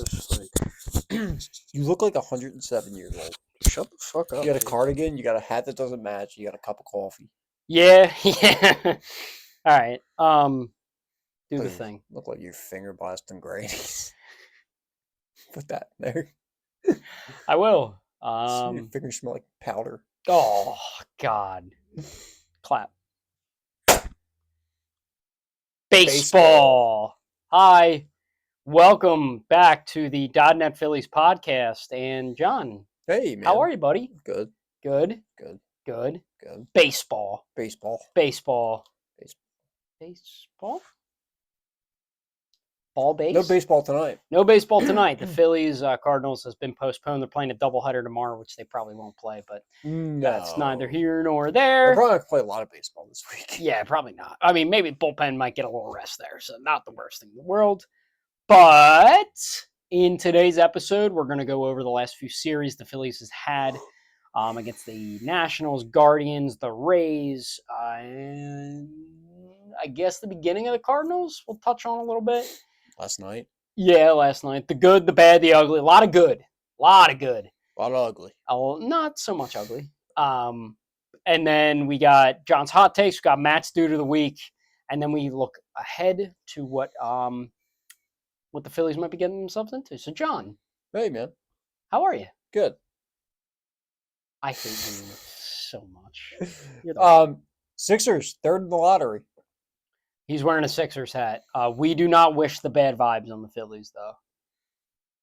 Just like, you look like 107 years old. Shut the fuck up. You got a dude. cardigan, you got a hat that doesn't match, you got a cup of coffee. Yeah, yeah. All right. Do the Look, thing. Look like your finger blasting grannies. Put that in there. I will. Your fingers smell like powder. Oh God. Clap. Baseball. Hi. Welcome back to the .net Phillies podcast. And John, Hey, man. how are you, buddy? Good. Good. Good. Good. Good. Baseball. Baseball. Baseball. Baseball. Baseball. Ball base. No baseball tonight. No baseball tonight. The Phillies Cardinals has been postponed. They're playing a doubleheader tomorrow, which they probably won't play, but that's neither here nor there. They're probably going to play a lot of baseball this week. Yeah, probably not. I mean, maybe bullpen might get a little rest there, so not the worst thing in the world. But in today's episode, we're going to go over the last few series the Phillies has had against the Nationals, Guardians, the Rays, and I guess the beginning of the Cardinals we'll touch on a little bit. Last night? Yeah, last night. The good, the bad, the ugly. A lot of good. A lot of good. A lot of ugly. Not so much ugly. And then we got John's hot takes. We got Matt's dude of the week. And then we look ahead to what the Phillies might be getting themselves into. So, John. Hey, man. How are you? Good. I hate you so much. Sixers, third in the lottery. He's wearing a Sixers hat. We do not wish the bad vibes on the Phillies, though.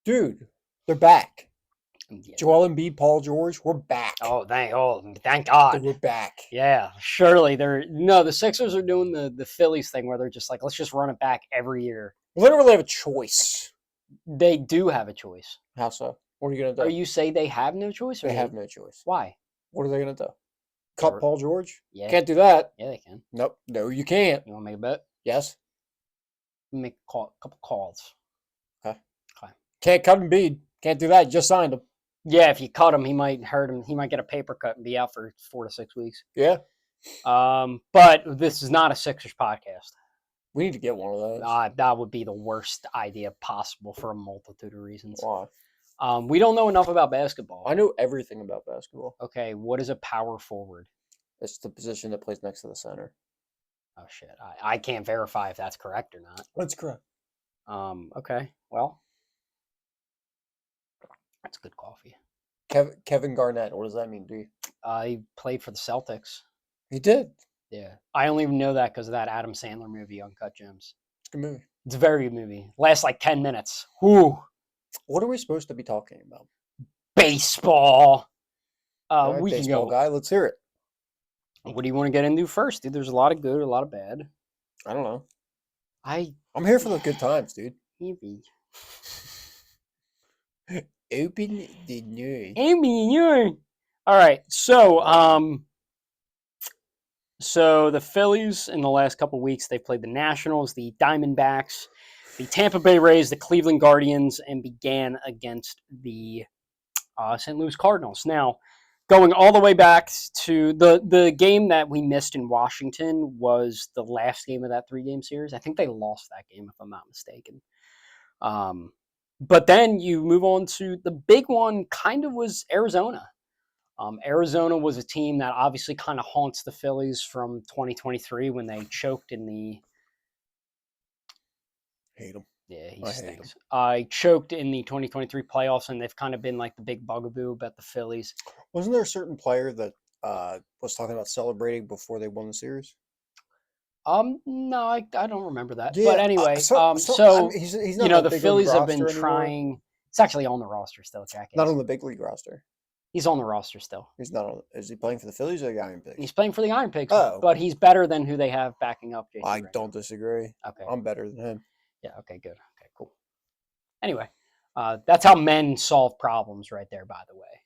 Dude, they're back. Yeah. Joel Embiid, Paul George, we're back. Oh, thank God. We're back. Yeah, surely the Sixers are doing the Phillies thing where they're just like, let's just run it back every year. Literally have a choice. They do have a choice. How so? What are you going to do? Are you say they have no choice? They have no choice. Why? What are they going to do? Cut Paul George? Yeah. Can't do that. Yeah, they can. Nope. No, you can't. You want to make a bet? Yes. Make a couple calls. Okay. Can't cut Embiid. Can't do that. You just signed him. Yeah, if you cut him, he might hurt him. He might get a paper cut and be out for 4 to 6 weeks. Yeah. But this is not a Sixers podcast. We need to get one of those. That would be the worst idea possible for a multitude of reasons. Why? We don't know enough about basketball. I know everything about basketball. Okay, what is a power forward? It's the position that plays next to the center. Oh, shit. I can't verify if that's correct or not. That's correct. Okay, well, that's good coffee. Kevin Garnett, what does that mean, dude? He played for the Celtics. He did. Yeah. I only know that because of that Adam Sandler movie, Uncut Gems. It's a good movie. It's a very good movie. Lasts like 10 minutes. Whew. What are we supposed to be talking about? Baseball. Right, we baseball can go. guy, let's hear it. What do you want to get into first, dude? There's a lot of good, a lot of bad. I don't know. I'm here for the good times, dude. Maybe. Open the news. All right. So the Phillies in the last couple of weeks, they've played the Nationals, the Diamondbacks, the Tampa Bay Rays, the Cleveland Guardians, and began against the St. Louis Cardinals. Now, going all the way back to the game that we missed in Washington was the last game of that 3-game series. I think they lost that game, if I'm not mistaken. But then you move on to the big one, kind of was Arizona. Arizona was a team that obviously kind of haunts the Phillies from 2023 when they choked in the... Hate them. Yeah, he stinks. Choked in the 2023 playoffs, and they've kind of been like the big bugaboo about the Phillies. Wasn't there a certain player that was talking about celebrating before they won the series? No, I don't remember that. Yeah, but anyway, he's not the Phillies have been trying. It's actually on the roster still, Jack. Not on the big league roster. He's on the roster still. He's not on. Is he playing for the Phillies or the Iron Pigs? He's playing for the Iron Pigs. Oh, but he's better than who they have backing up. JT I don't disagree. Okay, I'm better than him. Yeah. Okay. Good. Okay. Cool. Anyway, that's how men solve problems, right there. By the way.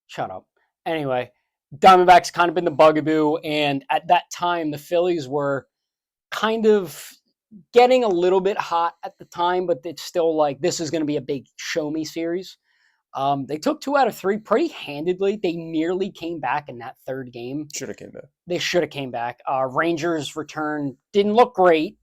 Shut up. Anyway, Diamondbacks kind of been the bugaboo, and at that time, the Phillies were kind of getting a little bit hot at the time, but it's still like this is going to be a big show me series. They took 2 out of 3 pretty handedly. They nearly came back in that 3rd game. Should have came back. They should have came back. Rangers return didn't look great.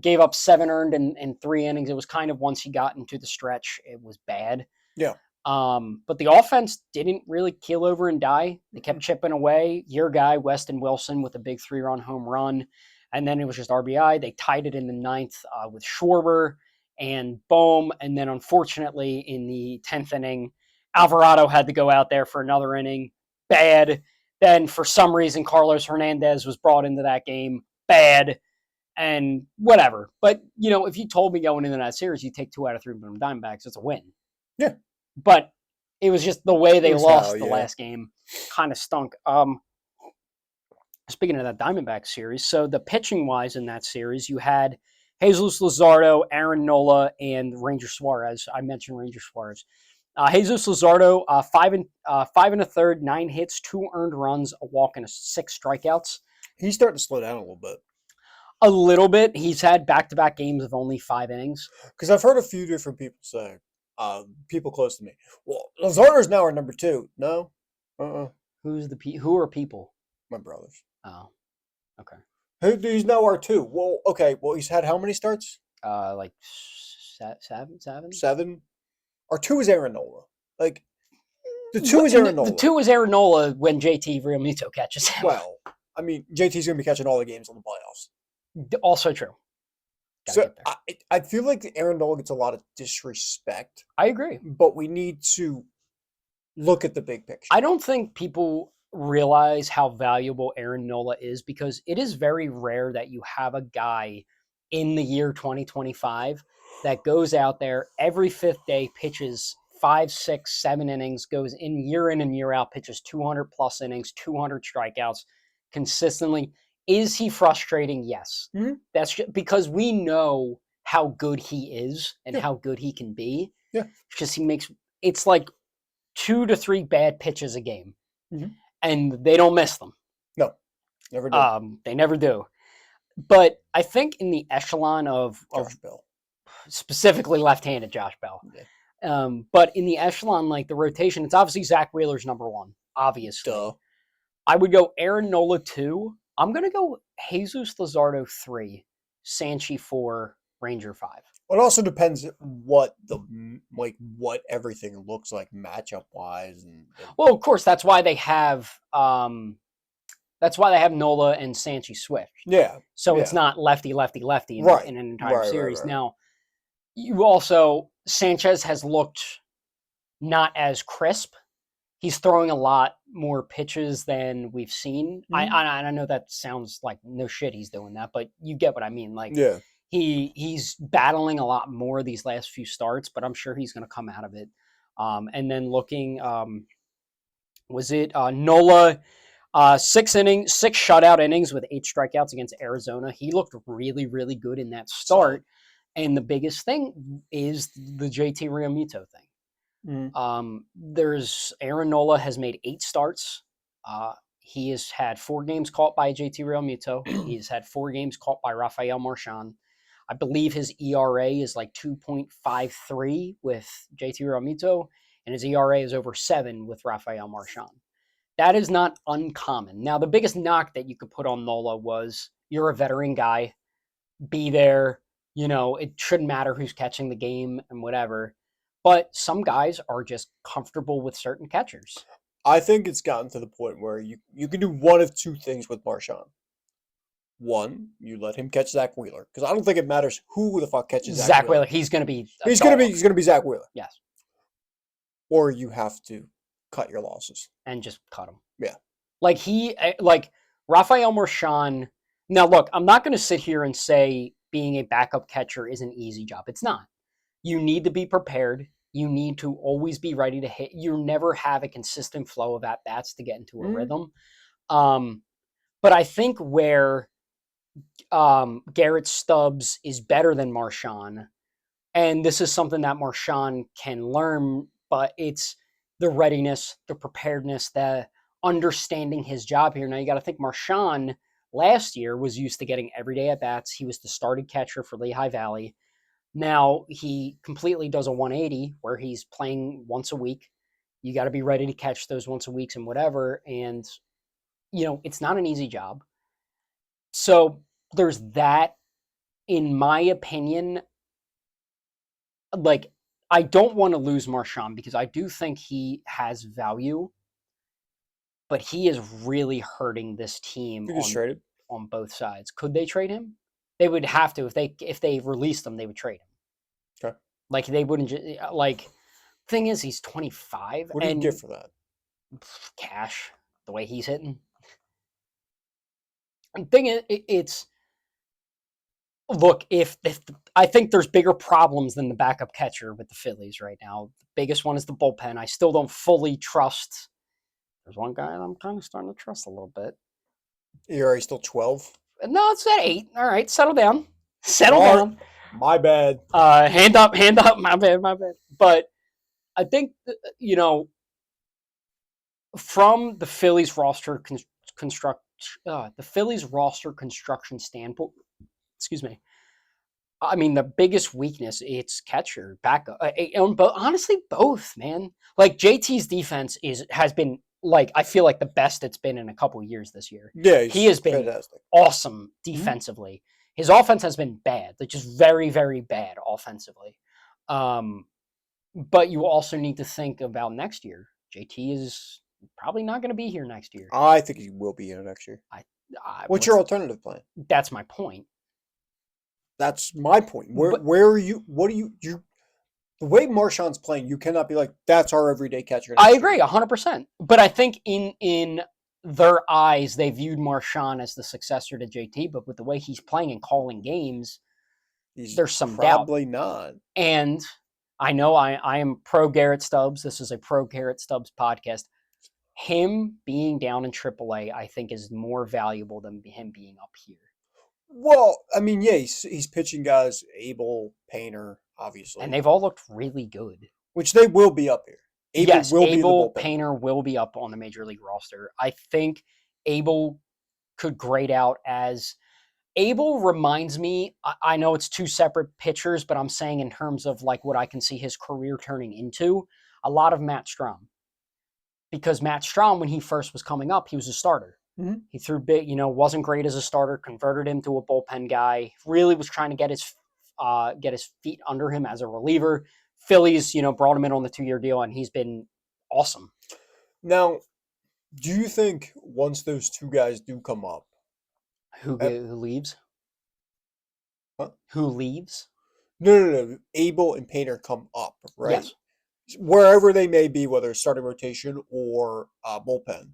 Gave up 7 earned in 3 innings. It was kind of once he got into the stretch, it was bad. Yeah. But the offense didn't really keel over and die. They kept chipping away. Your guy, Weston Wilson, with a big 3-run home run. And then it was just RBI. They tied it in the 9th with Schwarber and boom. And then unfortunately in the 10th inning, Alvarado had to go out there for another inning. Bad. Then for some reason, Carlos Hernandez was brought into that game. Bad. And whatever. But, if you told me going into that series, you take 2 out of 3 from Diamondbacks, it's a win. Yeah. But it was just the way they lost the yeah. last game kind of stunk. Speaking of that Diamondback series, so the pitching-wise in that series, you had Jesus Luzardo, Aaron Nola, and Ranger Suarez. I mentioned Ranger Suarez. Jesus Luzardo, 5 1/3, 9 hits, 2 earned runs, a walk, and 6 strikeouts. He's starting to slow down a little bit. A little bit. He's had back-to-back games of only 5 innings. Because I've heard a few different people say, people close to me, well, Luzardo's now our number 2. No? Who are people? My brothers. Oh, okay. He's now our 2. Well, okay. Well, he's had how many starts? Like 7? 7. Our 2 is Aaron Nola. Like, the 2 is Aaron Nola. The 2 is Aaron Nola when JT Realmuto catches him. Well, I mean, JT's going to be catching all the games on the playoffs. Also true. So I feel like Aaron Nola gets a lot of disrespect. I agree. But we need to look at the big picture. I don't think people realize how valuable Aaron Nola is because it is very rare that you have a guy in the year 2025 that goes out there every 5th day, pitches 5, 6, 7 innings, goes in and year out, pitches 200 plus innings, 200 strikeouts consistently. Is he frustrating? Yes. Mm-hmm. That's just because we know how good he is and how good he can be. Yeah. Because it's like 2 to 3 bad pitches a game. Mm-hmm. And they don't miss them. No, never do. They never do. But I think in the echelon of Bell. Specifically left-handed Josh Bell. Yeah. But in the echelon, like the rotation, it's obviously Zach Wheeler's number 1, obviously. Duh. I would go Aaron Nola 2. I'm going to go Jesus Luzardo 3, Sanchi 4, Ranger 5. It also depends what everything looks like matchup wise. Well, of course, that's why they have Nola and Sanchi Swift. Yeah. So it's not lefty in an entire series. Right. Now, you also Sanchez has looked not as crisp. He's throwing a lot more pitches than we've seen. Mm-hmm. I know that sounds like no shit he's doing that, but you get what I mean. Like, yeah. He's battling a lot more these last few starts, but I'm sure he's going to come out of it. And then looking, was it Nola, 6 shutout innings with 8 strikeouts against Arizona. He looked really, really good in that start. And the biggest thing is the JT Realmuto thing. Mm-hmm. There's Aaron Nola has made 8 starts. He has had 4 games caught by JT Realmuto. He's had 4 games caught by Rafael Marchand. I believe his ERA is like 2.53 with JT Realmuto, and his ERA is over 7 with Rafael Marchand. That is not uncommon. Now, the biggest knock that you could put on Nola was you're a veteran guy. Be there. It shouldn't matter who's catching the game and whatever. But some guys are just comfortable with certain catchers. I think it's gotten to the point where you can do one of 2 things with Marchand. One, you let him catch Zach Wheeler because I don't think it matters who the fuck catches Zach Wheeler. He's going to be. He's going to be Zach Wheeler. Yes. Or you have to cut your losses and just cut him. Yeah. Like Rafael Marchand. Now, look, I'm not going to sit here and say being a backup catcher is an easy job. It's not. You need to be prepared. You need to always be ready to hit. You never have a consistent flow of at-bats to get into a rhythm. But I think where Garrett Stubbs is better than Marchand, and this is something that Marchand can learn, but it's the readiness, the preparedness, the understanding his job here. Now, you got to think Marchand last year was used to getting everyday at-bats. He was the starting catcher for Lehigh Valley. Now he completely does a 180 where he's playing once a week. You got to be ready to catch those once a week and whatever. And, it's not an easy job. So there's that. in my opinion, like, I don't want to lose Marchand because I do think he has value, but he is really hurting this team He gets traded. on both sides. Could they trade him? They would have to. If they released him, they would trade him. Okay. Like, they wouldn't just, like, thing is, he's 25 What do you and get for that? cash, the way he's hitting. And thing is, it's look, if I think there's bigger problems than the backup catcher with the Phillies right now. The biggest one is the bullpen. I still don't fully trust. There's one guy that I'm kind of starting to trust a little bit. Are you still 12? No, it's at 8. All right, settle down. Settle All right. down. My bad. Hand up. My bad. But I think, from the Phillies roster construction standpoint, excuse me. I mean, the biggest weakness, it's catcher, backup, but honestly, both, man. Like, JT's defense has been, like, I feel like the best it's been in a couple of years this year. Yeah, he has been fantastic. Awesome defensively. Mm-hmm. His offense has been bad, like, just very, very bad offensively. But you also need to think about next year. JT is probably not going to be here next year. I think he will be here next year. What's your alternative plan? That's my point. That's my point. Where are you? What are you? The way Marchand's playing, you cannot be like, that's our everyday catcher. I agree 100%. But I think in their eyes, they viewed Marchand as the successor to JT. But with the way he's playing and calling games, there's some probably doubt. Not. And I know I am pro Garrett Stubbs. This is a pro Garrett Stubbs podcast. Him being down in AAA, I think, is more valuable than him being up here. Well, I mean, yeah, he's pitching guys, Abel, Painter, obviously. And they've all looked really good. Which they will be up here. Abel, Painter will be up on the Major League roster. I think Abel could grade out as... Abel reminds me, I know it's two separate pitchers, but I'm saying in terms of, like, what I can see his career turning into, a lot of Matt Strahm. Because Matt Strahm, when he first was coming up, he was a starter. Mm-hmm. He threw big, wasn't great as a starter, converted him to a bullpen guy, really was trying to get his feet under him as a reliever. Phillies, brought him in on the 2-year deal, and he's been awesome. Now, do you think once those two guys do come up, who leaves? Huh? Who leaves? No. Abel and Painter come up, right? Yes. Wherever they may be, whether it's starting rotation or bullpen,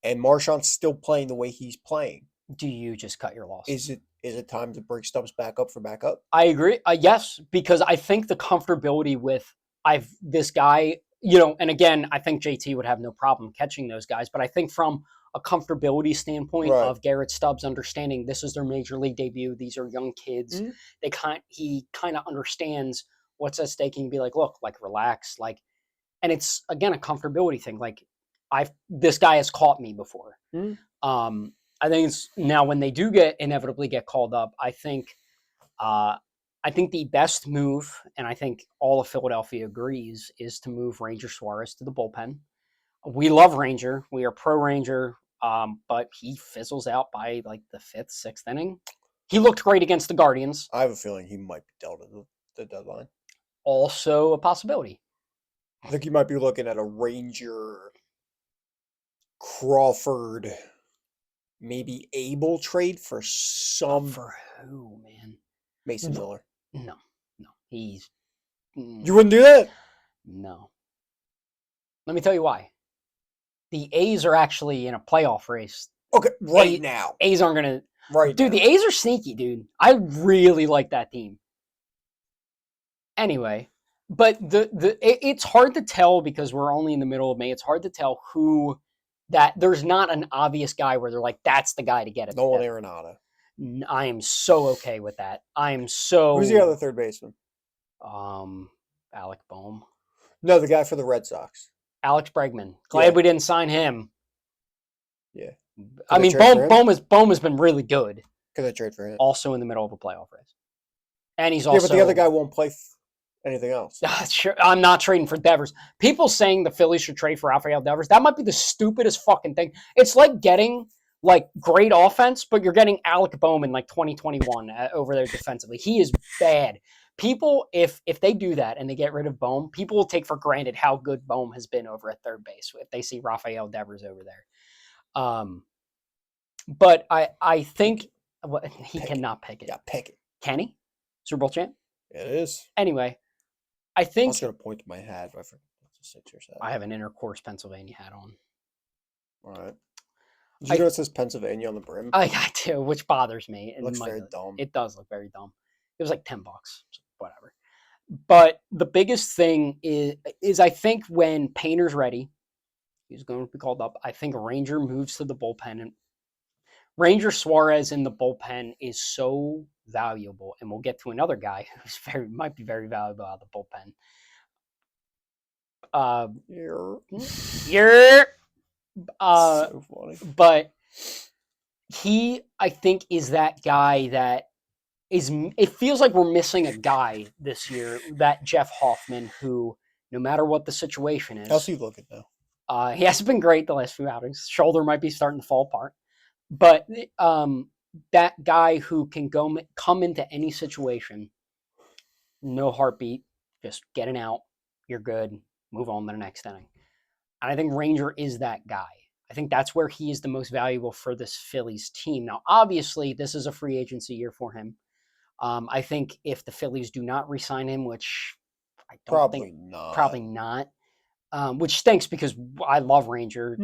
and Marchand's still playing the way he's playing. Do you just cut your losses? Is it time to bring Stubbs back up for backup? I agree. Yes, because I think the comfortability with this guy, and again, I think JT would have no problem catching those guys, but I think from a comfortability standpoint of Garrett Stubbs understanding this is their major league debut, these are young kids. Mm-hmm. He kind of understands what's at stake and be like, look, like, relax, like, and it's again a comfortability thing. Like, this guy has caught me before. Mm-hmm. I think it's now when they do inevitably get called up, I think the best move, and I think all of Philadelphia agrees, is to move Ranger Suarez to the bullpen. We love Ranger. We are pro Ranger, but he fizzles out by, like, the 5th, 6th inning. He looked great against the Guardians. I have a feeling he might be dealt at the deadline. Also a possibility. I think you might be looking at a Ranger, Crawford, maybe Abel trade for some... For who, man? Mason Miller. No. He's... You wouldn't do that? No. Let me tell you why. The A's are actually in a playoff race. Okay, now. A's aren't going to... Right Dude, now. The A's are sneaky, dude. I really like that team. Anyway, but it's hard to tell because we're only in the middle of May. It's hard to tell who there's not an obvious guy where they're like, that's the guy to get it. Nolan Arenado. I am so okay with that. Who's the other third baseman? Alec Bohm. No, the guy for the Red Sox. Alex Bregman. Glad we didn't sign him. Yeah. I mean, Bohm has been really good. Could I trade for him? Also in the middle of a playoff race. And he's also... Yeah, but the other guy won't play anything else. Sure, I'm not trading for Devers. People saying the Phillies should trade for Rafael Devers, that might be the stupidest fucking thing. It's like getting like great offense, but you're getting Alec Bowman like 2021 over there defensively. He is bad. People, if they do that and they get rid of Bohm, people will take for granted how good Bohm has been over at third base if they see Rafael Devers over there. But I think he cannot pick it. Yeah, pick it. Can he? Super Bowl champ? It is. Anyway, I I think was going to point to my hat. But I forgot the Sixers hat. I have an Intercourse Pennsylvania hat on. All right. Did you know it says Pennsylvania on the brim? I do, which bothers me. It looks very dumb. It does look very dumb. It was like $10, so whatever. But the biggest thing is I think when Painter's ready, he's going to be called up. I think Ranger moves to the bullpen, and Ranger Suarez in the bullpen is so valuable. And we'll get to another guy who's might be very valuable out of the bullpen. So funny. But he, I think, is that guy that is. It feels like we're missing a guy this year, that Jeff Hoffman, who, no matter what the situation is, how's he looking now? He hasn't been great the last few outings. Shoulder might be starting to fall apart, but that guy who can come into any situation, no heartbeat, just getting out, you're good, move on to the next inning. And I think Ranger is that guy. I think that's where he is the most valuable for this Phillies team. Now, obviously, this is a free agency year for him. I think if the Phillies do not re-sign him, which I don't think, probably not, which stinks because I love Ranger,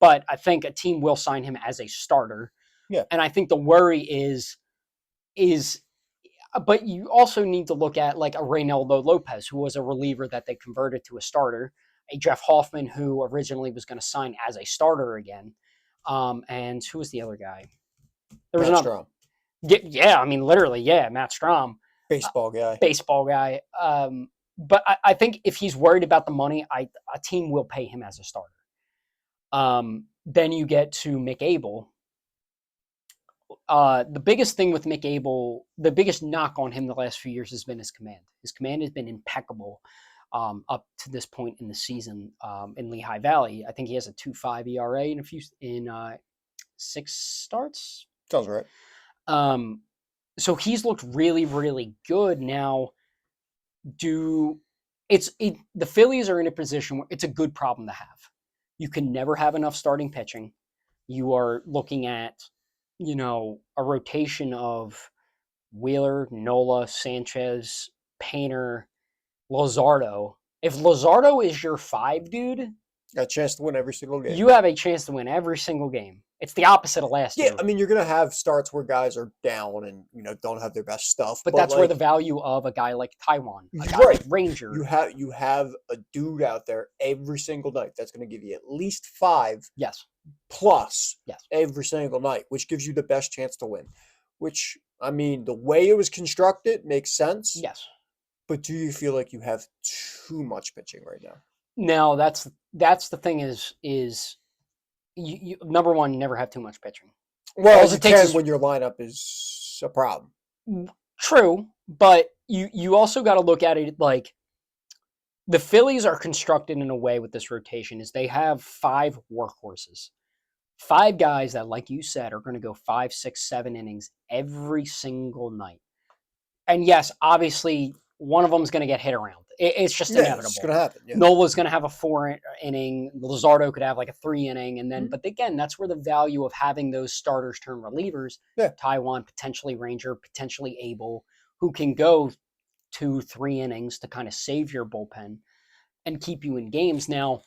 but I think a team will sign him as a starter. Yeah. And I think the worry is, but you also need to look at like a Reynaldo Lopez, who was a reliever that they converted to a starter, a Jeff Hoffman, who originally was going to sign as a starter again. And who was the other guy? There was another. Strom. Yeah, I mean, literally, yeah, Matt Strom. Baseball guy. But I think if he's worried about the money, a team will pay him as a starter. Then you get to Mick Abel. The biggest thing with Mick Abel, the biggest knock on him the last few years has been his command. His command has been impeccable up to this point in the season in Lehigh Valley. I think he has a 2.5 ERA in 6 starts. Sounds right. So he's looked really, really good. Now, the Phillies are in a position where it's a good problem to have. You can never have enough starting pitching. You are looking at, a rotation of Wheeler, Nola, Sanchez, Painter, Luzardo. If Luzardo is your 5, dude, got a chance to win every single game. You have a chance to win every single game. It's the opposite of last year. Yeah, I mean, you're going to have starts where guys are down and, don't have their best stuff. But that's where the value of a guy like Taiwan, a guy like Ranger. You have a dude out there every single night that's going to give you at least 5 plus every single night, which gives you the best chance to win. Which, I mean, the way it was constructed makes sense. Yes. But do you feel like you have too much pitching right now? No, that's the thing is you number one, you never have too much pitching. Well, you can when your lineup is a problem. True, but you also got to look at it like the Phillies are constructed in a way with this rotation is they have 5 workhorses. 5 guys that, like you said, are going to go 5, 6, 7 innings every single night. And yes, obviously, one of them is going to get hit around. It's just inevitable. It's going to happen. Yeah. Nola's going to have a 4 inning. Luzardo could have like a 3 inning. And then, but again, that's where the value of having those starters turn relievers, Taiwan, potentially Ranger, potentially Abel, who can go 2, 3 innings to kind of save your bullpen and keep you in games. Now,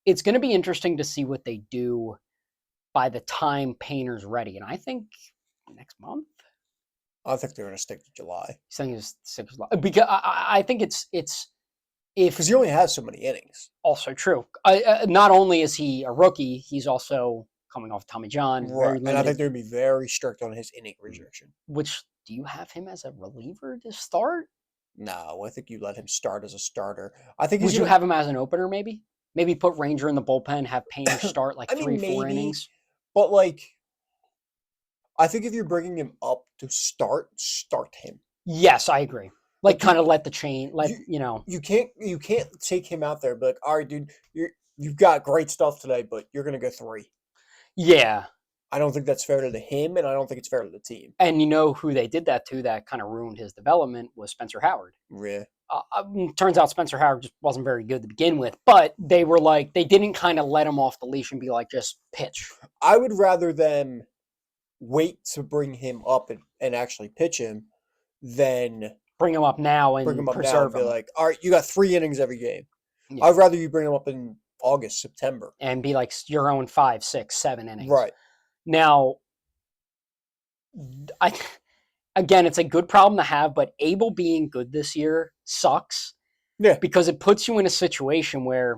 it's going to be interesting to see what they do by the time Painter's ready. And I think next month. I think they're going to stick to July. He's saying it's 6 July. Because I think it's because he only has so many innings. Also true. Not only is he a rookie, he's also coming off Tommy John. Right. And I think they're going to be very strict on his inning restriction. Which, do you have him as a reliever to start? No, I think you let him start as a starter. I think would you have him as an opener maybe? Maybe put Ranger in the bullpen, have Painter start like 3-4 innings. But I think if you're bringing him up to start him. Yes, I agree. Kind of let the chain, you can't take him out there. But all right, dude, you've got great stuff today, but you're going to go 3. Yeah. I don't think that's fair to him, and I don't think it's fair to the team. And you know who they did that to that kind of ruined his development was Spencer Howard. Yeah. Turns out Spencer Howard just wasn't very good to begin with, but they were like, they didn't kind of let him off the leash and be like, just pitch. I would rather them wait to bring him up and actually pitch him than bring him up now and preserve him. Be like, all right, you got 3 innings every game. Yeah. I'd rather you bring him up in August, September. And be like, you're own 5, 6, 7 innings. Right. Now, again, it's a good problem to have, but Abel being good this year sucks. Yeah. Because it puts you in a situation where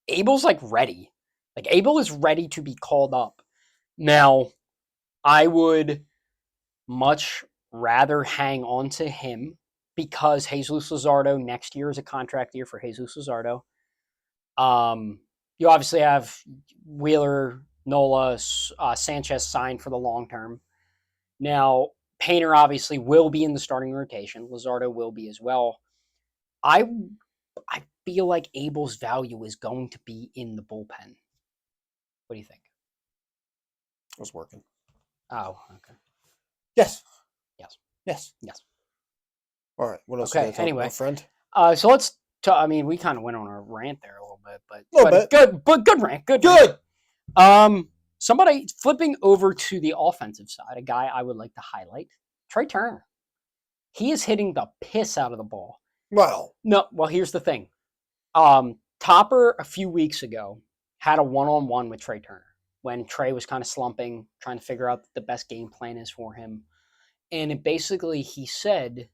Abel's like ready. Like Abel is ready to be called up. Now, I would much rather hang on to him because Jesus Luzardo next year is a contract year for Jesus Luzardo. You obviously have Wheeler, Nola, Sanchez signed for the long term. Now, Painter obviously will be in the starting rotation. Luzardo will be as well. I feel like Abel's value is going to be in the bullpen. What do you think? It was working. Oh, okay. Yes. Yes. Yes. Yes. All right. What else? Okay. Anyway, friend. So let's. I mean, we kind of went on a rant there a little bit, good rant. Good. Somebody flipping over to the offensive side, a guy I would like to highlight, Trea Turner. He is hitting the piss out of the ball. Wow. No, well, here's the thing. Topper a few weeks ago had a one-on-one with Trea Turner when Trea was kind of slumping, trying to figure out what the best game plan is for him. And he said,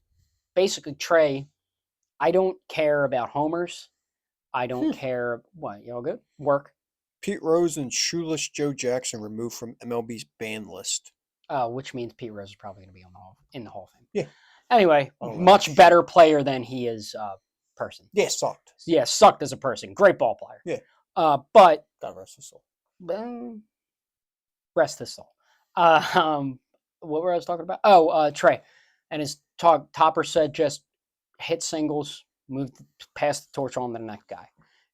Trea, I don't care about homers. I don't care. What? You all good? Work. Pete Rose and shoeless Joe Jackson removed from MLB's ban list. Which means Pete Rose is probably going to be in the Hall of Fame. Yeah. Anyway, much better player than he is person. Yeah, sucked. Yeah, sucked as a person. Great ball player. Yeah. But God rest his soul. Rest his soul. What were I talking about? Oh, Trea. And his Topper said just hit singles, pass the torch on to the next guy.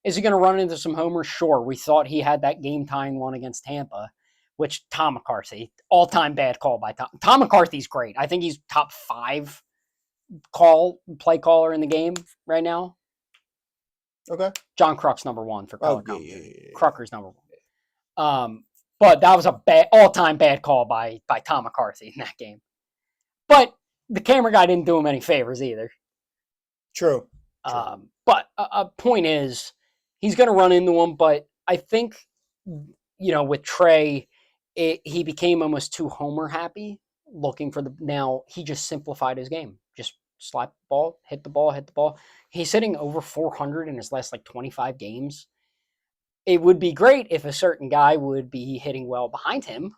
Is he going to run into some homers? Sure. We thought he had that game-tying one against Tampa, which Tom McCarthy, all-time bad call by Tom. Tom McCarthy's great. I think he's top 5 play caller in the game right now. Okay. John Kruk's number 1 for color commentary. Yeah. Crocker's number 1. But that was a all-time bad call by Tom McCarthy in that game. But the camera guy didn't do him any favors either. True. But a point is, he's going to run into him. But I think, with Trea, he became almost too homer happy, looking for now he just simplified his game. Just slap the ball, hit the ball. He's hitting over 400 in his last 25 games. It would be great if a certain guy would be hitting well behind him,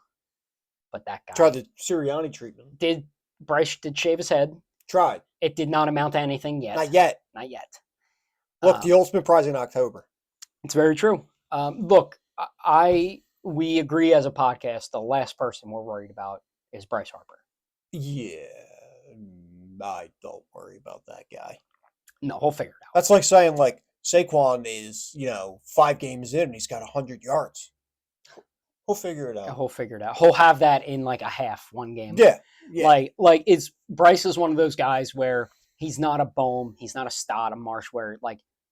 but that guy tried the Sirianni treatment. Bryce did shave his head. Tried. It did not amount to anything yet. Not yet. Look, the ultimate prize in October. It's very true. Look, we agree as a podcast. The last person we're worried about is Bryce Harper. Yeah, I don't worry about that guy. No, he'll figure it out. That's like saying Saquon is, 5 games in and he's got 100 yards. He'll figure it out. He'll have that in a half, one game. Yeah. Bryce is one of those guys where he's not a Bohm, he's not a Stott, a Marsh, where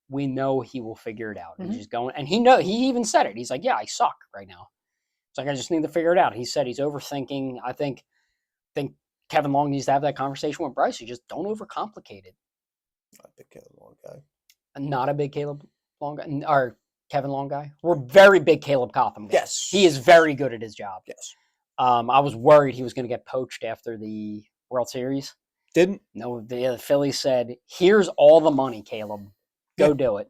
we know he will figure it out. Mm-hmm. He's just going, and he even said it. He's like, yeah, I suck right now. It's I just need to figure it out. He said he's overthinking. I think Kevin Long needs to have that conversation with Bryce. You just don't overcomplicate it. Not a big Caleb Long guy. Not a big Caleb Long guy, or Kevin Long guy. We're very big Caleb Cotham guys. Yes. He is very good at his job. Yes. I was worried he was going to get poached after the World Series. Didn't? No, the Phillies said, here's all the money, Caleb. Go do it.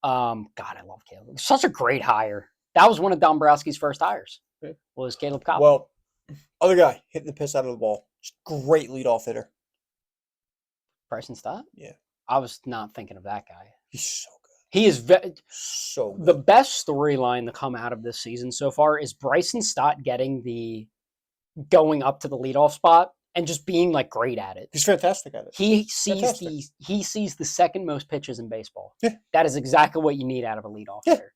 God, I love Caleb. Such a great hire. That was one of Dombrowski's first hires. Yeah. Was Caleb Cotham. Well, other guy hitting the piss out of the ball. Just great leadoff hitter. Bryson Stott? Yeah. I was not thinking of that guy. He's so good. He is so good. The best storyline to come out of this season so far is Bryson Stott going up to the leadoff spot and just being like great at it. He's fantastic at it. He sees the second most pitches in baseball. Yeah. That is exactly what you need out of a leadoff Yeah. hitter.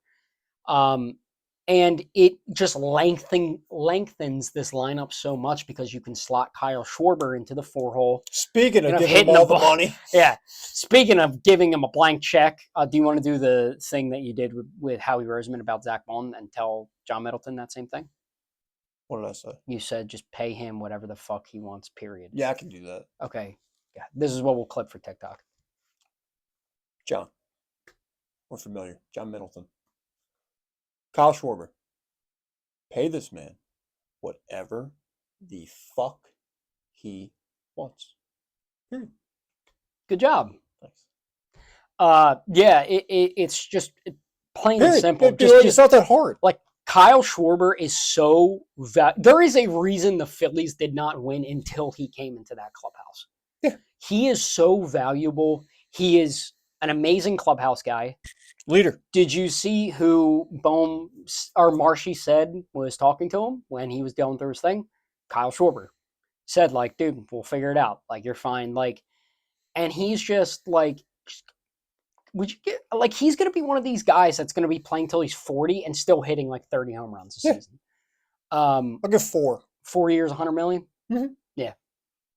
And it just lengthens this lineup so much because you can slot Kyle Schwarber into the 4-hole. Speaking of giving him all the money. Yeah. Speaking of giving him a blank check, do you want to do the thing that you did with Howie Roseman about Zach Bond and tell John Middleton that same thing? What did I say? You said just pay him whatever the fuck he wants, period. Yeah, I can do that. Okay. Yeah. This is what we'll clip for TikTok. John. We're familiar. John Middleton. Kyle Schwarber, pay this man whatever the fuck he wants. Period. Good job. Thanks. Yeah, it's just plain and simple. It's not that hard. Like Kyle Schwarber is so there is a reason the Phillies did not win until he came into that clubhouse. Yeah. He is so valuable. He is an amazing clubhouse guy. Leader. Did you see who Bohm or Marshy said was talking to him when he was going through his thing? Kyle Schwarber said, like, dude, we'll figure it out. Like, you're fine. Like, and he's just like, would you get like he's gonna be one of these guys that's gonna be playing till he's 40 and still hitting like 30 home runs a season. I'll give 4. 4 years, 100 million. Mm-hmm. Yeah,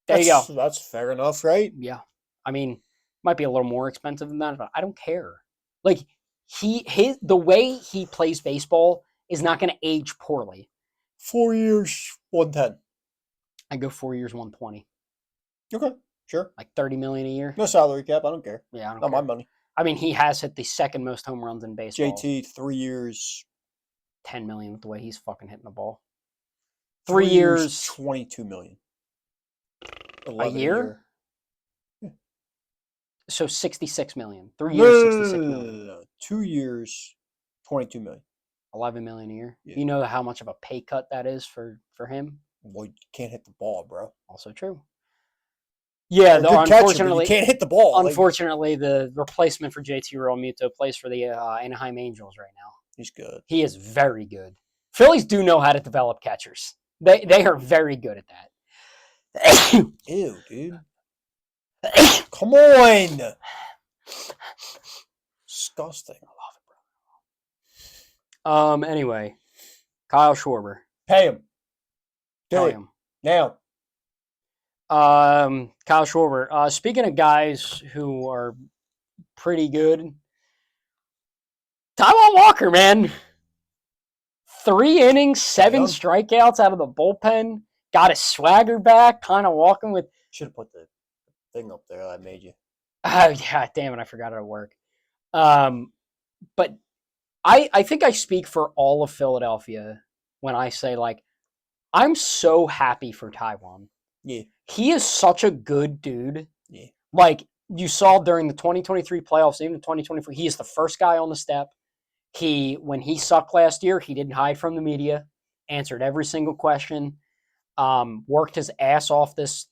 there you go. That's fair enough, right? Yeah, I mean, might be a little more expensive than that, but I don't care. Like the way he plays baseball is not going to age poorly. 4 years, 110. I go 4 years, 120. Okay, sure. Like 30 million a year. No salary cap. I don't care. Yeah, I don't not care. My money. I mean, he has hit the second most home runs in baseball. JT, 3 years, 10 million with the way he's fucking hitting the ball. 3 years, 22 million. A year? Yeah. So 66 million. 3 years, 66 million. No. 2 years, 22 million. 11 million a year. Yeah. You know how much of a pay cut that is for him? Well, you can't hit the ball, bro. Also true. Yeah, unfortunately, you can't hit the ball. Unfortunately, the replacement for JT Realmuto plays for the Anaheim Angels right now. He's good. He is very good. Phillies do know how to develop catchers. They are very good at that. Ew, dude. Come on. Disgusting. I love it, bro. Anyway, Kyle Schwarber. Pay him. Pay him. Now. Kyle Schwarber. Speaking of guys who are pretty good, Taijuan Walker, man. 3 innings, 7 strikeouts out of the bullpen. Got his swagger back, kind of walking with... Should have put the thing up there I made you. Oh, yeah, damn it, I forgot it at work. But I think I speak for all of Philadelphia when I say, like, I'm so happy for Taijuan. Yeah. He is such a good dude. Yeah. Like, you saw during the 2023 playoffs, even the 2024, he is the first guy on the step. When he sucked last year, he didn't hide from the media, answered every single question, worked his ass off this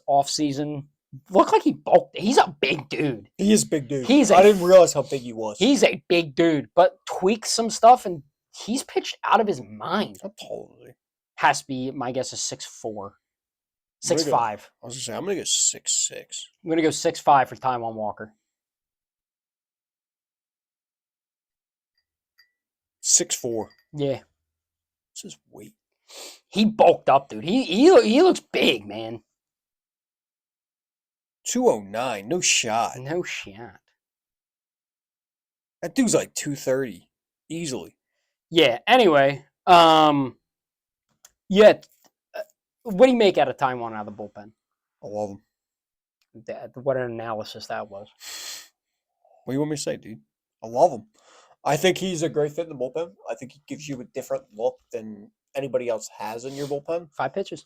off season. Looked like he bulked. He's a big dude. He is a big dude. I didn't realize how big he was. He's a big dude, but tweaked some stuff, and he's pitched out of his mind. How tall is he? Has to be, my guess is 6'4", 6'5". I was going to say, I'm going to go 6'6". I'm going to go 6'5" for Taijuan Walker. 6'4". Yeah. What's his weight? He bulked up, dude. He looks big, man. 209. No shot. No shot. That dude's like 230. Easily. Yeah, anyway. Yeah. What do you make out of Taijuan out of the bullpen? I love him. What an analysis that was. What do you want me to say, dude? I love him. I think he's a great fit in the bullpen. I think he gives you a different look than anybody else has in your bullpen. 5 pitches.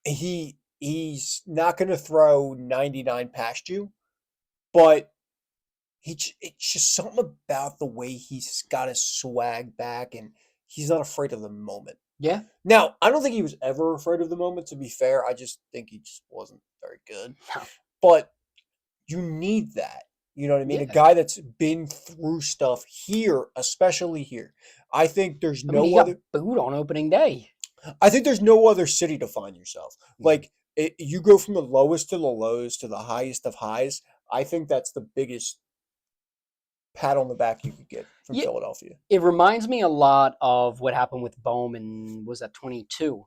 He's not going to throw 99 past you, but it's just something about the way he's got his swag back, and he's not afraid of the moment. Yeah. Now, I don't think he was ever afraid of the moment, to be fair. I just think he just wasn't very good. No. But you need that. You know what I mean? Yeah. A guy that's been through stuff here, especially here. I think there's no other... got booed on opening day. I think there's no other city to find yourself. Like, you go from the lowest to the lows to the highest of highs. I think that's the biggest pat on the back you could get from Philadelphia. It reminds me a lot of what happened with Bowman, was that 22?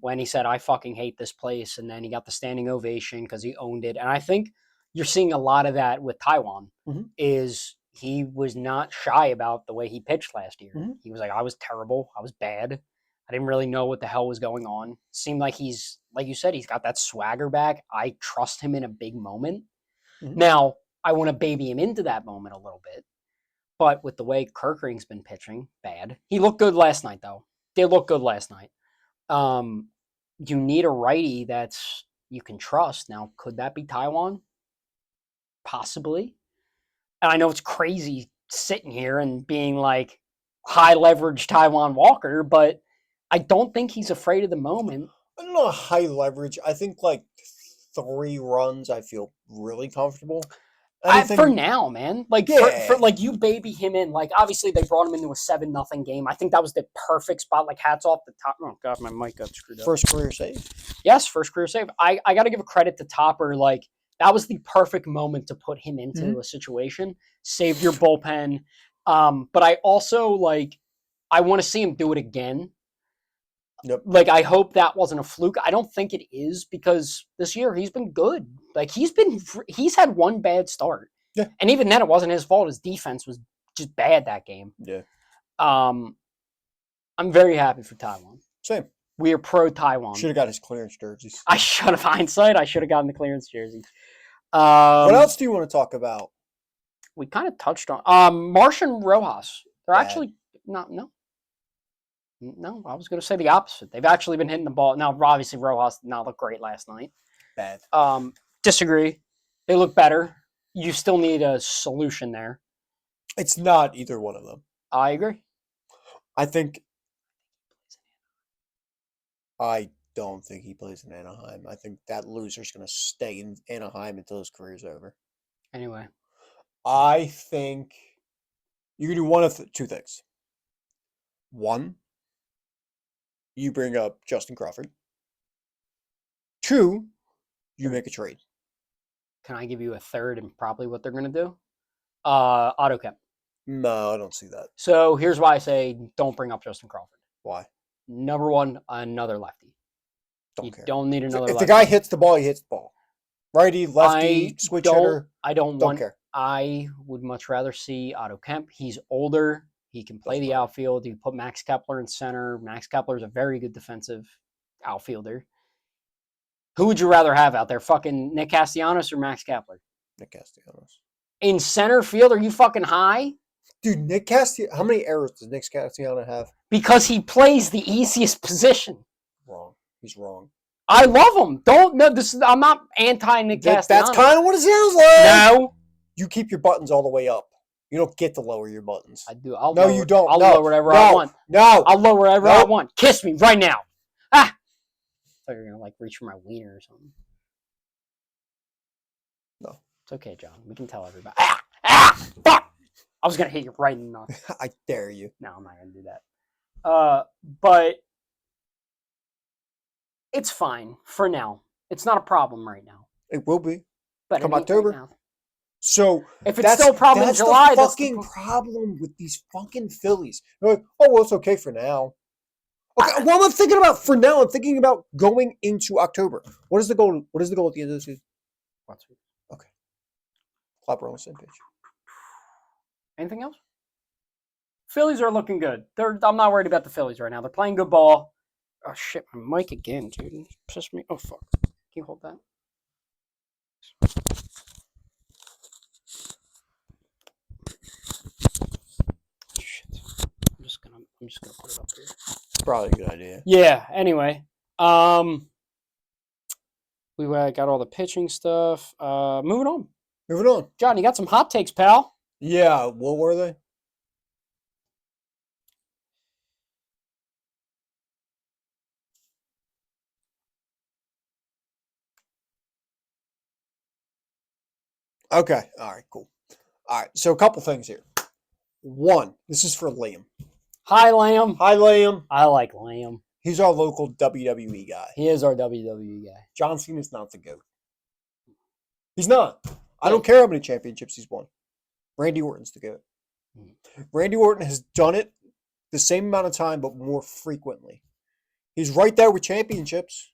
When he said, I fucking hate this place. And then he got the standing ovation because he owned it. And I think you're seeing a lot of that with Taijuan, is he was not shy about the way he pitched last year. He was like, I was terrible. I was bad. I didn't really know what the hell was going on. Seemed like he's, like you said, he's got that swagger back. I trust him in a big moment. Now, I want to baby him into that moment a little bit. But with the way Kerkering's been pitching, bad. He looked good last night, though. Did look good last night. You need a righty that's you can trust. Now, could that be Taijuan? Possibly. And I know it's crazy sitting here and being like high leverage Taijuan Walker, but I don't think he's afraid of the moment. I don't know, high leverage. I think like 3 runs, I feel really comfortable. For now, man. Like, for like, you baby him in. Like, obviously, they brought him into a 7-0 game. I think that was the perfect spot. Like, hats off the top. Oh, God, my mic got screwed up. First career save. Yes, first career save. I got to give a credit to Topper. Like, that was the perfect moment to put him into a situation. Save your bullpen. But I also, like, I want to see him do it again. Yep. Like, I hope that wasn't a fluke. I don't think it is, because this year he's been good. Like, he's had one bad start. Yeah. And even then, it wasn't his fault. His defense was just bad that game. Yeah. I'm very happy for Taijuan. Same. We are pro Taijuan. Should have got his clearance jerseys. I should have, hindsight, I should have gotten the clearance jerseys. What else do you want to talk about? We kind of touched on Marsh and Rojas. They're actually not. No, I was going to say the opposite. They've actually been hitting the ball. Now, obviously, Rojas did not look great last night. Bad. Disagree. They look better. You still need a solution there. It's not either one of them. I agree. I don't think he plays in Anaheim. I think that loser's going to stay in Anaheim until his career's over. Anyway. I think you can do one of 2 things. One, you bring up Justin Crawford. 2, you make a trade. Can I give you a third and probably what they're going to do? Auto Kemp. No, I don't see that. So here's why I say don't bring up Justin Crawford. Why? Number one, another lefty. Don't need another lefty. If the guy hits the ball, he hits the ball. Righty, lefty, switch hitter. I don't care. I would much rather see Otto Kemp. He's older. He can play the outfield. You put Max Kepler in center. Max Kepler is a very good defensive outfielder. Who would you rather have out there? Fucking Nick Castellanos or Max Kepler? Nick Castellanos. In center field, are you fucking high? Dude, Nick Castellanos, how many errors does Nick Castellanos have? Because he plays the easiest position. Wrong. He's wrong. I love him. I'm not anti Nick Castellanos. That's kind of what it sounds like. No. You keep your buttons all the way up. You don't get to lower your buttons. I do. You don't. I'll lower whatever I want. No. I'll lower whatever I want. Kiss me right now. Ah. I thought you were going to like reach for my wiener or something. No. It's okay, John. We can tell everybody. Fuck. I was going to hit you right in the nuts. I dare you. No, I'm not going to do that. But it's fine for now. It's not a problem right now. It will be. But come October. Right now. So if it's still a problem in July, that's the fucking problem with these fucking Phillies. They're like, oh well, it's okay for now. Okay, well, I'm not thinking about for now. I'm thinking about going into October. What is the goal? What is the goal at the end of the season? Okay. Clap, we're on the same page. Anything else? Phillies are looking good. I'm not worried about the Phillies right now. They're playing good ball. Oh shit, my mic again, dude. Pissed me. Oh fuck. Can you hold that? Shit. I'm just gonna put it up here. Probably a good idea. Yeah. Anyway, we got all the pitching stuff. Moving on. John, you got some hot takes, pal. Yeah. What were they? Okay. All right. Cool. All right. So a couple things here. One, this is for Liam. Hi, Liam. Hi, Liam. I like Liam. He's our local WWE guy. He is our WWE guy. John Cena's not the GOAT. He's not. I don't care how many championships he's won. Randy Orton's the GOAT. Randy Orton has done it the same amount of time, but more frequently. He's right there with championships.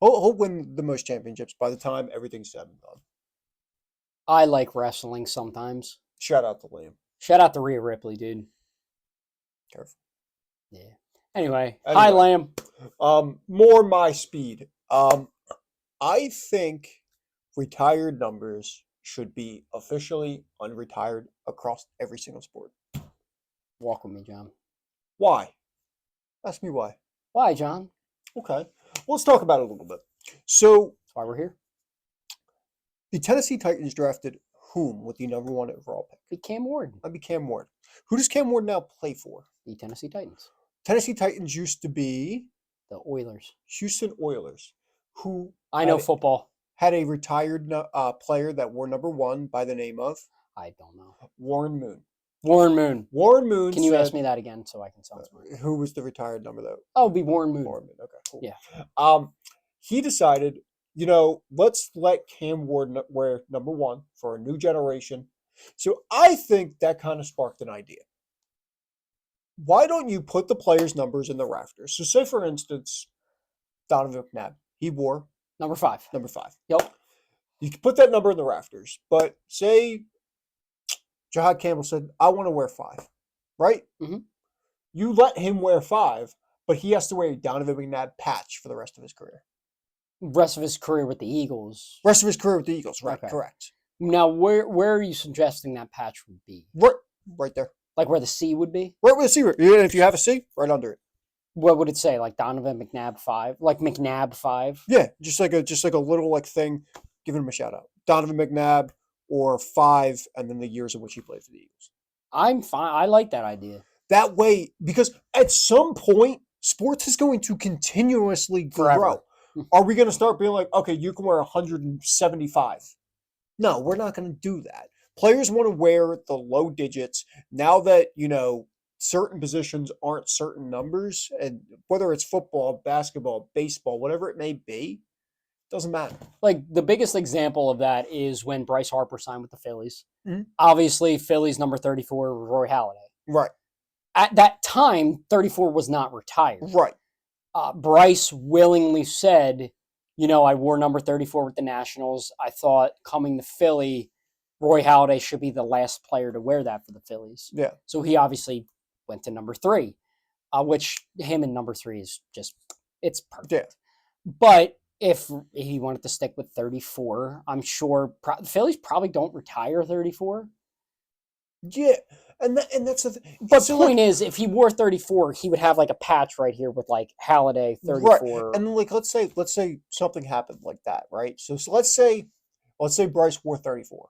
He'll win the most championships by the time everything's said and done. I like wrestling sometimes. Shout out to Liam. Shout out to Rhea Ripley, dude. Careful. Yeah. Anyway. Hi, Liam. More my speed. I think retired numbers should be officially unretired across every single sport. Walk with me, John. Why? Ask me why. Why, John? Okay. Well, let's talk about it a little bit. So, that's why we're here. The Tennessee Titans drafted whom with the number 1 overall pick? Cam Ward. That'd be Cam Ward. Who does Cam Ward now play for? The Tennessee Titans. Tennessee Titans used to be the Oilers. Houston Oilers, who I know football. Had a retired player that wore number 1 by the name of? I don't know. Warren Moon. Warren Moon. Warren Moon. Can you ask me that again so I can sound smart? Who was the retired number though? Oh, it'd be Warren Moon. Warren Moon. Okay, cool. Yeah. He decided, let's let Cam Ward wear number 1 for a new generation. So I think that kind of sparked an idea. Why don't you put the players' numbers in the rafters? So say, for instance, Donovan McNabb. He wore number 5. Number 5. Yep. You can put that number in the rafters. But say Jahad Campbell said, I want to wear 5. Right? Mm-hmm. You let him wear 5, but he has to wear a Donovan McNabb patch for the rest of his career. Rest of his career with the Eagles. Rest of his career with the Eagles, right? Okay. Correct. Now, where are you suggesting that patch would be? Right there. Like where the C would be? Right where the C. If you have a C, right under it. What would it say? Like Donovan McNabb 5? Like McNabb 5? Yeah, just like a little thing, giving him a shout out. Donovan McNabb or 5, and then the years in which he played for the Eagles. I'm fine. I like that idea. That way, because at some point, sports is going to continuously grow. Are we going to start being like, okay, you can wear 175? No, we're not going to do that. Players want to wear the low digits now that, certain positions aren't certain numbers, and whether it's football, basketball, baseball, whatever it may be, doesn't matter. Like the biggest example of that is when Bryce Harper signed with the Phillies. Mm-hmm. Obviously, Phillies number 34 was Roy Halladay. Right. At that time, 34 was not retired. Right. Bryce willingly said, I wore number 34 with the Nationals. I thought coming to Philly, Roy Halladay should be the last player to wear that for the Phillies. Yeah. So he obviously went to number 3, which him and number 3 is just, it's perfect. Yeah. But if he wanted to stick with 34, I'm sure the Phillies probably don't retire 34. Yeah. And that's the thing. But the point is, if he wore 34, he would have a patch right here with Halladay 34. Right. And then let's say something happened like that, right? So let's say Bryce wore 34,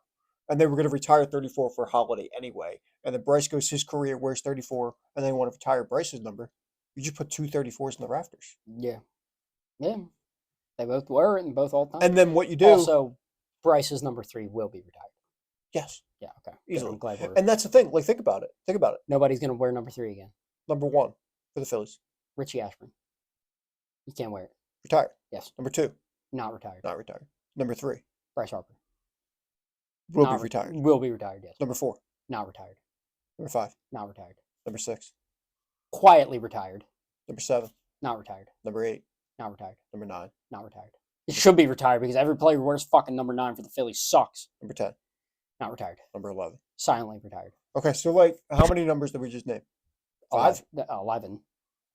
and they were going to retire 34 for Halladay anyway, and then Bryce goes his career wears 34, and they want to retire Bryce's number. You just put 2 34s in the rafters. Yeah. Yeah. They both were and both all time. And then what you do also, Bryce's number 3 will be retired. Yes. Yeah, okay. Easily. I'm glad and that's the thing. Think about it. Nobody's going to wear number 3 again. Number 1 for the Phillies. Richie Ashburn. You can't wear it. Retired. Yes. Number 2. Not retired. Not retired. Number 3. Bryce Harper. Will be retired. Will be retired, yes. Number 4. Not retired. Number 5. Not retired. Number 6. Quietly retired. Number 7. Not retired. Number 8. Not retired. Number 9. Not retired. It should be retired because every player who wears fucking number 9 for the Phillies sucks. Number 10. Not retired. Number 11. Silently retired. Okay, so how many numbers did we just name? 5? 11.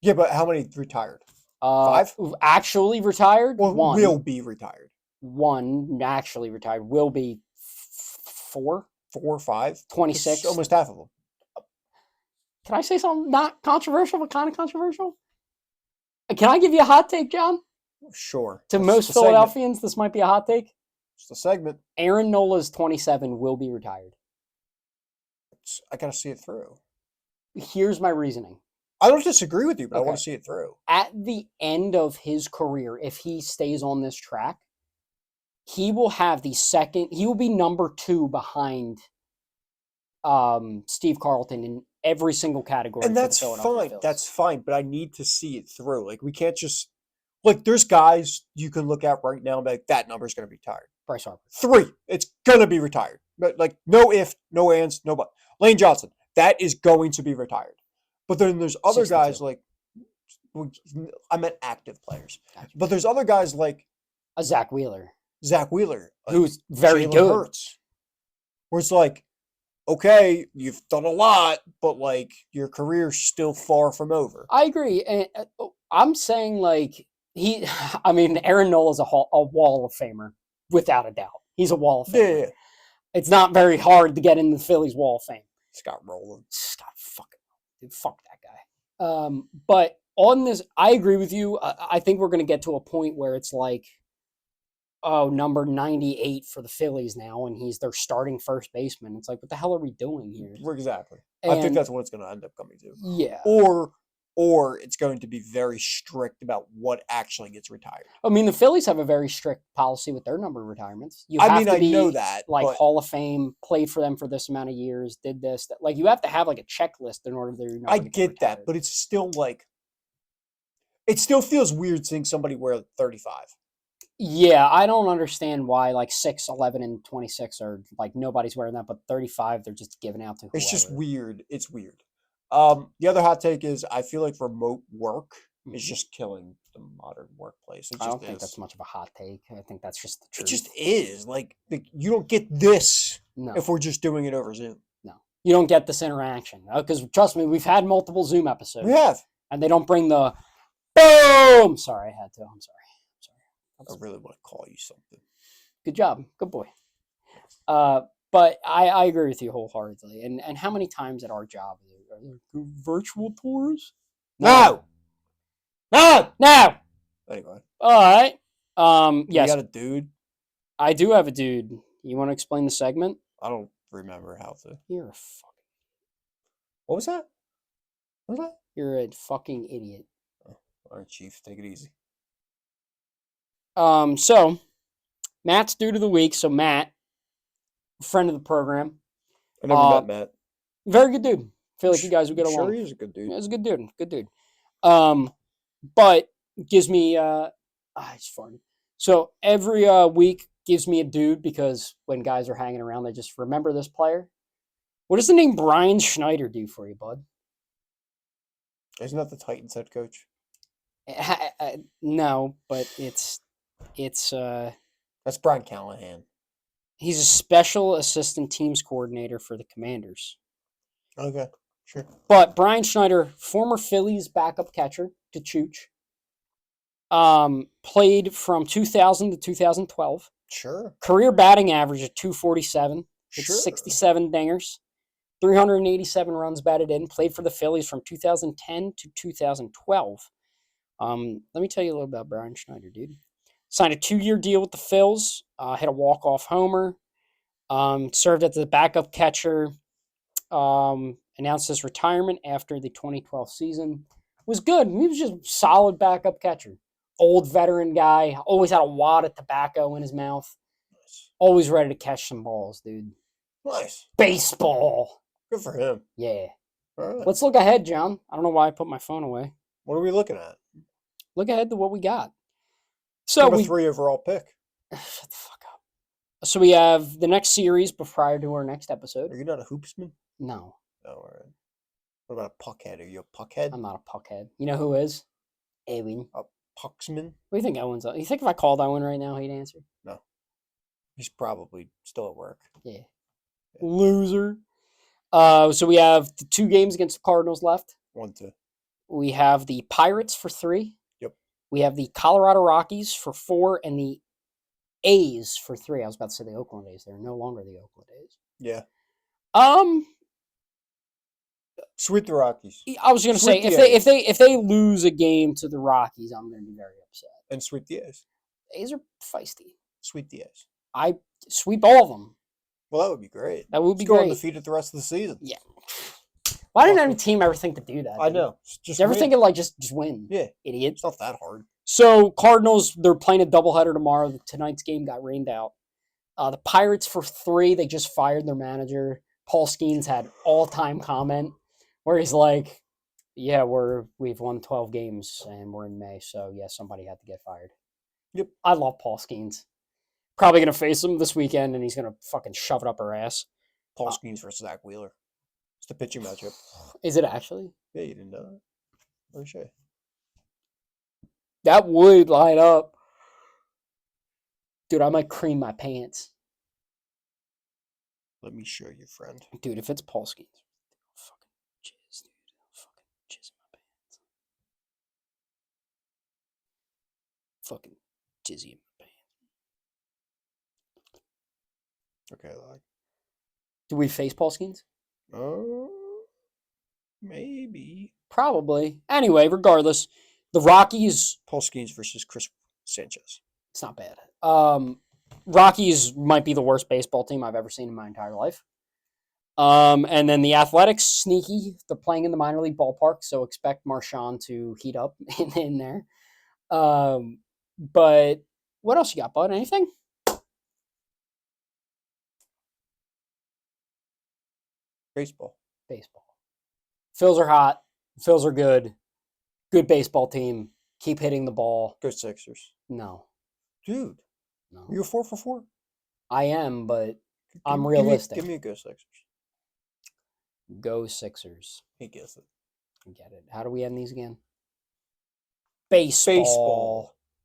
Yeah, but how many retired? 5? Actually retired? Well, 1. Will be retired. 1 actually retired. Will be 4? 4, 5? 26. That's almost half of them. Can I say something not controversial, but kind of controversial? Can I give you a hot take, John? Sure. To most Philadelphians, this might be a hot take. It's the segment. Aaron Nola's 27 will be retired. I got to see it through. Here's my reasoning. I don't disagree with you, but I want to see it through. At the end of his career, if he stays on this track, he will have he will be number 2 behind Steve Carlton every single category. And that's fine. That's fine, but I need to see it through. Like, we can't just like. There's guys you can look at right now and be like, that number's going to be retired. Bryce Harper. 3, it's going to be retired. But like, no if, no ands, no but. Lane Johnson, that is going to be retired. But then there's other 62. guys like, I meant active players. Gotcha. But there's other guys like a Zach Wheeler, who's very Jalen good. Hurts, where it's like, okay, you've done a lot, but like your career's still far from over. I agree, and I'm saying like Aaron Nola is a Wall of Famer without a doubt. He's a Wall of Famer. Yeah. It's not very hard to get in the Phillies Wall of Fame. Scott Rowland. Fuck that guy. But on this, I agree with you. I think we're going to get to a point where it's like, number 98 for the Phillies now, and he's their starting first baseman. It's like, what the hell are we doing here? Exactly. I think that's what it's going to end up coming to. Yeah. Or it's going to be very strict about what actually gets retired. I mean, the Phillies have a very strict policy with their number of retirements. I know that. Like Hall of Fame, played for them for this amount of years, did this. That. Like, you have to have like a checklist in order to. I get that, but it's still like. It still feels weird seeing somebody wear 35. Yeah, I don't understand why like 6, 11, and 26 are like nobody's wearing that, but 35 they're just giving out to whoever. It's just weird. It's weird. The other hot take is I feel like remote work is just killing the modern workplace. I don't think that's much of a hot take. I think that's just the truth. It just is. Like you don't get this if we're just doing it over Zoom. No. You don't get this interaction. Because trust me, we've had multiple Zoom episodes. We have. And they don't bring the boom. Sorry, I had to. I'm sorry. I really want to call you something. Good job. Good boy. But I agree with you wholeheartedly. And how many times at our job are there virtual tours? No. Anyway. All right. Yes. You got a dude? I do have a dude. You want to explain the segment? I don't remember how to. You're a fucking. What was that? What was that? You're a fucking idiot. Oh, all right, Chief. Take it easy. So Matt's dude of the week. So Matt, friend of the program. I never met Matt. Very good dude. I feel like you guys would get along. Sure, he's a good dude. He's a good dude. Good dude. But gives me it's fun. So every week gives me a dude because when guys are hanging around, they just remember this player. What does the name Brian Schneider do for you, bud? Isn't that the Titans head coach? No, but it's that's Brian Callahan. He's a special assistant teams coordinator for the Commanders. Okay, sure. But Brian Schneider, former Phillies backup catcher to Chooch, played from 2000 to 2012. Sure. Career batting average of 247. Sure. 67 dingers. 387 runs batted in. Played for the Phillies from 2010 to 2012. Let me tell you a little about Brian Schneider, dude. Signed a 2-year deal with the Phils. Hit a walk-off homer. Served as the backup catcher. Announced his retirement after the 2012 season. Was good. He was just a solid backup catcher. Old veteran guy. Always had a wad of tobacco in his mouth. Nice. Always ready to catch some balls, dude. Nice. Baseball. Good for him. Yeah. All right. Let's look ahead, John. I don't know why I put my phone away. What are we looking at? Look ahead to what we got. So we 3 overall pick. Shut the fuck up. So we have the next series prior to our next episode. Are you not a hoopsman? No. Oh, all right. What about a puckhead? Are you a puckhead? I'm not a puckhead. You know who is? Owen. A pucksman? What do you think Owen's? You think if I called Owen right now, he'd answer? No. He's probably still at work. Yeah. Loser. So we have the 2 games against the Cardinals left. 1-2. We have the Pirates for 3. Yep. We have the Colorado Rockies for 4 and the A's for 3. I was about to say the Oakland A's. They're no longer the Oakland A's. Yeah. Sweep the Rockies. I was going to say if they lose a game to the Rockies, I'm going to be very upset. And sweep the A's. A's are feisty. Sweep the A's. I sweep all of them. Well, that would be great. That would be Go great. undefeated the rest of the season. Yeah. Why didn't any team ever think to do that? I know. Just ever think of like just win? Yeah. Idiot. It's not that hard. So Cardinals, they're playing a doubleheader tomorrow. Tonight's game got rained out. The Pirates for 3, they just fired their manager. Paul Skeens had all-time comment. where he's like, yeah, we've won 12 games and we're in May, so yeah, somebody had to get fired. Yep. I love Paul Skeens. Probably going to face him this weekend, and he's going to fucking shove it up her ass. Paul Skeens versus Zach Wheeler. It's the pitching matchup. Is it actually? Yeah, you didn't know that? Let me show you. That would line up. Dude, I might cream my pants. Let me show you, friend. Dude, if it's Paul Skeens, fucking jizz, dude. Fucking jizz in my pants. Fucking jizzy in my pants. Okay, like. Do we face Paul Skeens? Maybe. Probably. Anyway, regardless, the Rockies. Paul Skeens versus Chris Sanchez. It's not bad. Rockies might be the worst baseball team I've ever seen in my entire life. And then the Athletics, sneaky. They're playing in the minor league ballpark, so expect Marchand to heat up in there. But what else you got, bud? Anything? Baseball. Phils are hot. Phils are good. Good baseball team. Keep hitting the ball. Go Sixers. No. Dude. No. You're 4 for 4? I am, but I'm realistic. Give me a Go Sixers. Go Sixers. He gets it. I get it. How do we end these again? Baseball.